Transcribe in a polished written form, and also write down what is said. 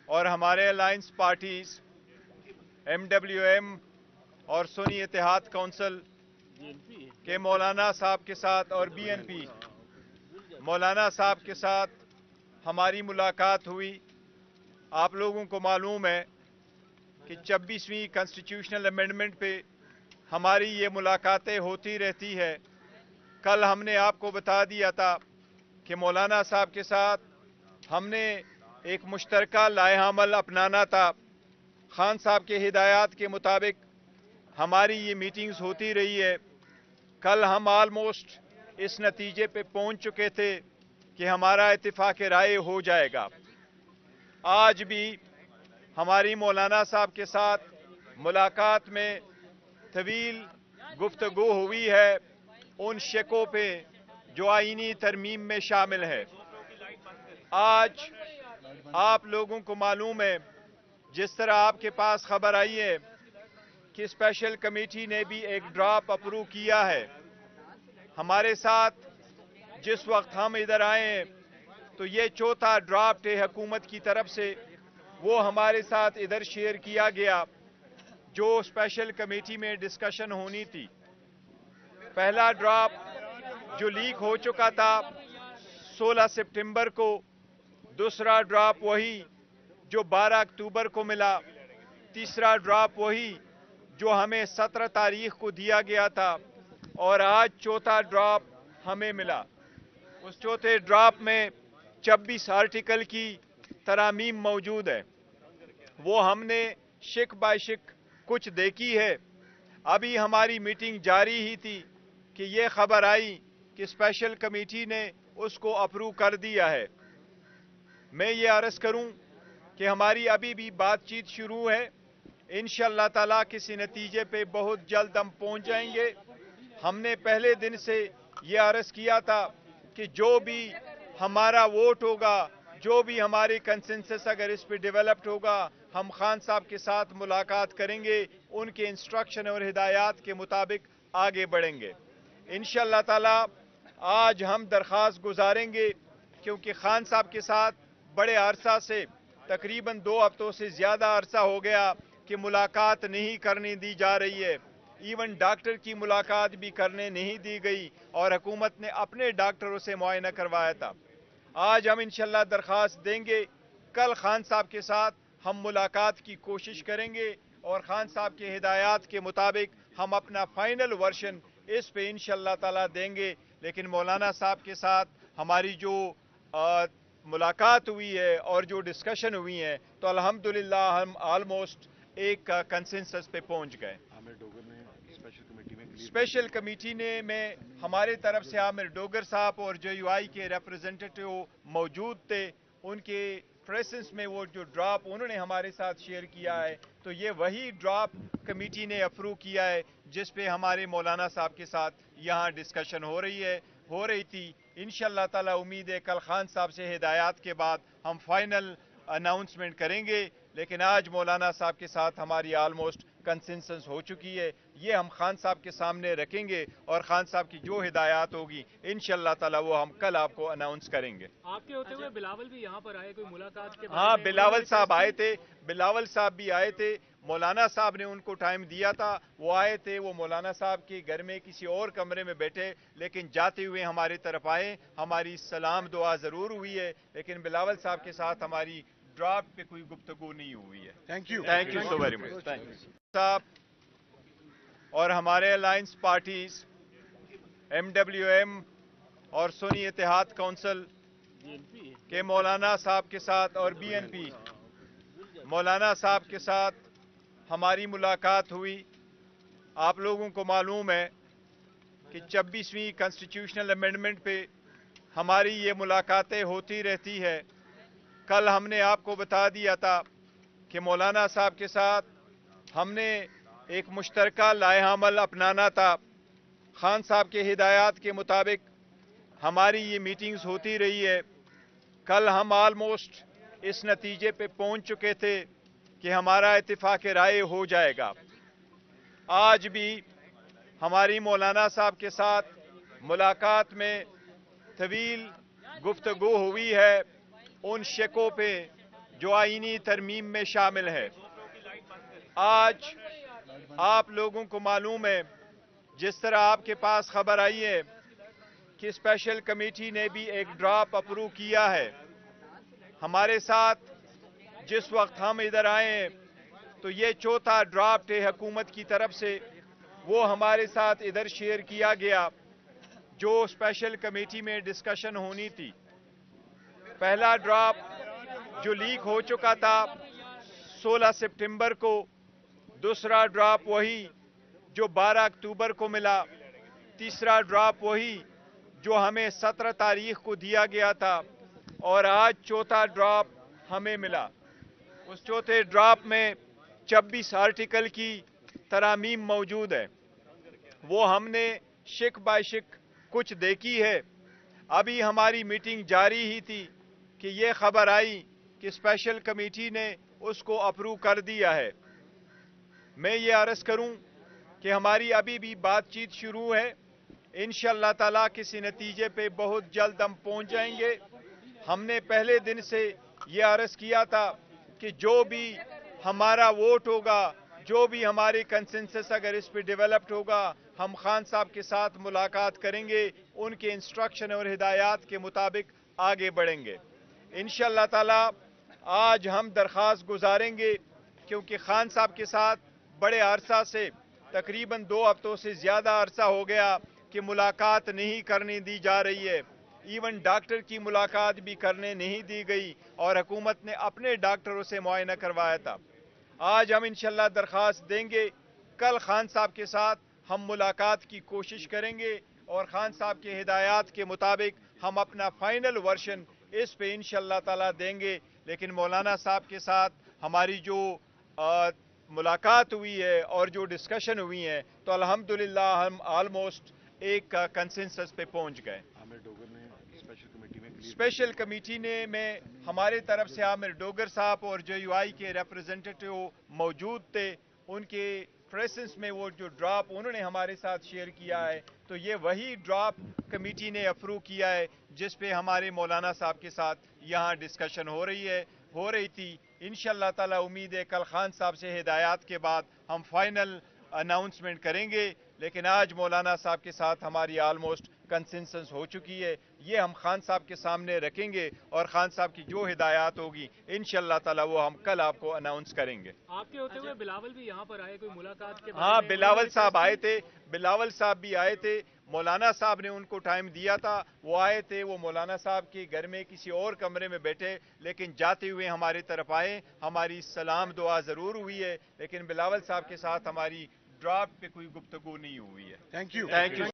और हमारे alliance parties MWM और सुन्नी इत्तेहाद काउंसिल के मौलाना साहब के साथ और BNP मौलाना साहब के साथ हमारी मुलाकात हुई। आप लोगों को मालूम है कि 26वीं कॉन्स्टिट्यूशनल अमेंडमेंट पे हमारी ये मुलाकातें होती रहती है। कल हमने आपको बता दिया था कि मौलाना साहब के साथ हमने एक मुश्तरका लाएहामल अपनाना था। खान साहब के हिदायत के मुताबिक हमारी ये मीटिंग्स होती रही है। कल हम ऑलमोस्ट इस नतीजे पे पहुंच चुके थे कि हमारा इत्तिफाक राय हो जाएगा। आज भी हमारी मौलाना साहब के साथ मुलाकात में तवील गुफ्तगू हुई है उन शकों पे जो आईनी तरमीम में शामिल है। आज आप लोगों को मालूम है, जिस तरह आपके पास खबर आई है कि स्पेशल कमेटी ने भी एक ड्राफ्ट अप्रूव किया है। हमारे साथ जिस वक्त हम इधर आए तो ये चौथा ड्राफ्ट है हुकूमत की तरफ से, वो हमारे साथ इधर शेयर किया गया जो स्पेशल कमेटी में डिस्कशन होनी थी। पहला ड्राफ्ट जो लीक हो चुका था 16 सितंबर को, दूसरा ड्राफ्ट वही जो 12 अक्टूबर को मिला, तीसरा ड्राफ्ट वही जो हमें 17 तारीख को दिया गया था और आज चौथा ड्राफ्ट हमें मिला। उस चौथे ड्राफ्ट में 26 आर्टिकल की तरामीम मौजूद है। वो हमने शिक बाय शिक कुछ देखी है। अभी हमारी मीटिंग जारी ही थी कि ये खबर आई कि स्पेशल कमेटी ने उसको अप्रूव कर दिया है। मैं ये अर्ज करूं कि हमारी अभी भी बातचीत शुरू है। इंशाअल्लाह ताला किसी नतीजे पे बहुत जल्द हम पहुंच जाएंगे। हमने पहले दिन से ये अर्ज किया था कि जो भी हमारा वोट होगा, जो भी हमारी कंसेंसस अगर इस पे डेवलप्ड होगा, हम खान साहब के साथ मुलाकात करेंगे, उनके इंस्ट्रक्शन और हिदायत के मुताबिक आगे बढ़ेंगे। इंशाअल्लाह ताला आज हम दरख्वास्त गुजारेंगे क्योंकि खान साहब के साथ बड़े अरसा से, तकरीबन 2 हफ्तों से ज़्यादा अरसा हो गया कि मुलाकात नहीं करने दी जा रही है। इवन डॉक्टर की मुलाकात भी करने नहीं दी गई और हुकूमत ने अपने डॉक्टरों से मुआयना करवाया था। आज हम इंशाअल्लाह दरख्वास्त देंगे। कल खान साहब के साथ हम मुलाकात की कोशिश करेंगे और खान साहब के हिदायत के मुताबिक हम अपना फाइनल वर्शन इस पे इंशाअल्लाह ताला देंगे। लेकिन मौलाना साहब के साथ हमारी जो मुलाकात हुई है और जो डिस्कशन हुई है, तो अल्हम्दुलिल्लाह हम ऑलमोस्ट एक कंसेंसस पे पहुंच गए। स्पेशल कमेटी में हमारे तरफ से आमिर डोगर साहब और JUI के रिप्रेजेंटेटिव मौजूद थे। उनके प्रेजेंस में वो जो ड्राफ्ट उन्होंने हमारे साथ शेयर किया है, तो ये वही ड्राफ्ट कमेटी ने अप्रूव किया है जिस पे हमारे मौलाना साहब के साथ यहाँ डिस्कशन हो रही थी। इंशाअल्लाह ताला उम्मीद है कल खान साहब से हिदायत के बाद हम फाइनल अनाउंसमेंट करेंगे। लेकिन आज मौलाना साहब के साथ हमारी ऑलमोस्ट कंसेंसस हो चुकी है। ये हम खान साहब के सामने रखेंगे और खान साहब की जो हिदायत होगी इंशाअल्लाह ताला वो हम कल आपको अनाउंस करेंगे। आपके होते हुए बिलावल भी यहाँ पर आए, कोई मुलाकात के हाँ, बिलावल साहब आए थे, बिलावल साहब भी आए थे। मौलाना साहब ने उनको टाइम दिया था, वो आए थे। वो मौलाना साहब के घर में किसी और कमरे में बैठे, लेकिन जाते हुए हमारी तरफ आए। हमारी सलाम दुआ जरूर हुई है, लेकिन बिलावल साहब के साथ हमारी ड्राफ्ट पे कोई गुफ्तगू नहीं हुई है। Thank you so very much. साहब और हमारे अलायंस पार्टीज MWM और सुन्नी इत्तेहाद काउंसिल के मौलाना साहब के साथ और BNP मौलाना साहब के साथ हमारी मुलाकात हुई। आप लोगों को मालूम है कि 26वीं कॉन्स्टिट्यूशनल अमेंडमेंट पे हमारी ये मुलाकातें होती रहती है। कल हमने आपको बता दिया था कि मौलाना साहब के साथ हमने एक मुश्तरका लाएहामल अपनाना था। खान साहब के हिदायत के मुताबिक हमारी ये मीटिंग्स होती रही है। कल हम ऑलमोस्ट इस नतीजे पे पहुंच चुके थे कि हमारा इत्तिफाक राय हो जाएगा। आज भी हमारी मौलाना साहब के साथ मुलाकात में तवील गुफ्तगू हुई है उन शकों पे जो आईनी तरमीम में शामिल है। आज आप लोगों को मालूम है, जिस तरह आपके पास खबर आई है कि स्पेशल कमेटी ने भी एक ड्राफ्ट अप्रूव किया है। हमारे साथ जिस वक्त हम इधर आए हैं तो ये चौथा ड्राफ्ट है हुकूमत की तरफ से, वो हमारे साथ इधर शेयर किया गया जो स्पेशल कमेटी में डिस्कशन होनी थी। पहला ड्राफ्ट जो लीक हो चुका था 16 सितंबर को, दूसरा ड्राफ्ट वही जो 12 अक्टूबर को मिला, तीसरा ड्राफ्ट वही जो हमें 17 तारीख को दिया गया था, और आज चौथा ड्राफ्ट हमें मिला। उस चौथे ड्राफ्ट में 26 आर्टिकल की तरामीम मौजूद है। वो हमने शिक बाय शिक कुछ देखी है। अभी हमारी मीटिंग जारी ही थी कि ये खबर आई कि स्पेशल कमेटी ने उसको अप्रूव कर दिया है। मैं ये अर्ज करूं कि हमारी अभी भी बातचीत शुरू है। इंशाअल्लाह ताला किसी नतीजे पे बहुत जल्द हम पहुंच जाएंगे। हमने पहले दिन से ये अर्ज किया था कि जो भी हमारा वोट होगा, जो भी हमारी कंसेंसस अगर इस पे डेवलप्ड होगा, हम खान साहब के साथ मुलाकात करेंगे, उनके इंस्ट्रक्शन और हिदायत के मुताबिक आगे बढ़ेंगे। इंशाअल्लाह ताला आज हम दरख्वास्त गुजारेंगे, क्योंकि खान साहब के साथ बड़े अरसा से, तकरीबन 2 हफ्तों से ज़्यादा अरसा हो गया कि मुलाकात नहीं करने दी जा रही है। इवन डॉक्टर की मुलाकात भी करने नहीं दी गई और हुकूमत ने अपने डॉक्टरों से मुआयना करवाया था। आज हम इंशाअल्लाह दरख्वास्त देंगे। कल खान साहब के साथ हम मुलाकात की कोशिश करेंगे और खान साहब के हिदायत के मुताबिक हम अपना फाइनल वर्शन इस पे इंशाअल्लाह ताला देंगे। लेकिन मौलाना साहब के साथ हमारी जो मुलाकात हुई है और जो डिस्कशन हुई है, तो अल्हम्दुलिल्लाह हम ऑलमोस्ट एक कंसेंसस पे पहुंच गए। स्पेशल कमेटी में हमारे तरफ से आमिर डोगर साहब और JUI के रिप्रेजेंटेटिव मौजूद थे। उनके प्रेजेंस में वो जो ड्राफ्ट उन्होंने हमारे साथ शेयर किया है, तो ये वही ड्राफ्ट कमेटी ने अप्रूव किया है जिस पे हमारे मौलाना साहब के साथ यहाँ डिस्कशन हो रही थी। इंशाअल्लाह ताला उम्मीद है कल खान साहब से हिदायत के बाद हम फाइनल अनाउंसमेंट करेंगे। लेकिन आज मौलाना साहब के साथ हमारी ऑलमोस्ट कंसेंसस हो चुकी है। ये हम खान साहब के सामने रखेंगे और खान साहब की जो हिदायत होगी इंशाअल्लाह ताला वो हम कल आपको अनाउंस करेंगे। आपके होते हुए बिलावल भी यहाँ पर आए, कोई मुलाकात के हाँ, बिलावल साहब आए थे, बिलावल साहब भी आए थे। मौलाना साहब ने उनको टाइम दिया था, वो आए थे। वो मौलाना साहब के घर में किसी और कमरे में बैठे, लेकिन जाते हुए हमारी तरफ आए। हमारी सलाम दुआ जरूर हुई है, लेकिन बिलावल साहब के साथ हमारी ड्राफ्ट पे कोई गुफ्तगू नहीं हुई है। Thank you.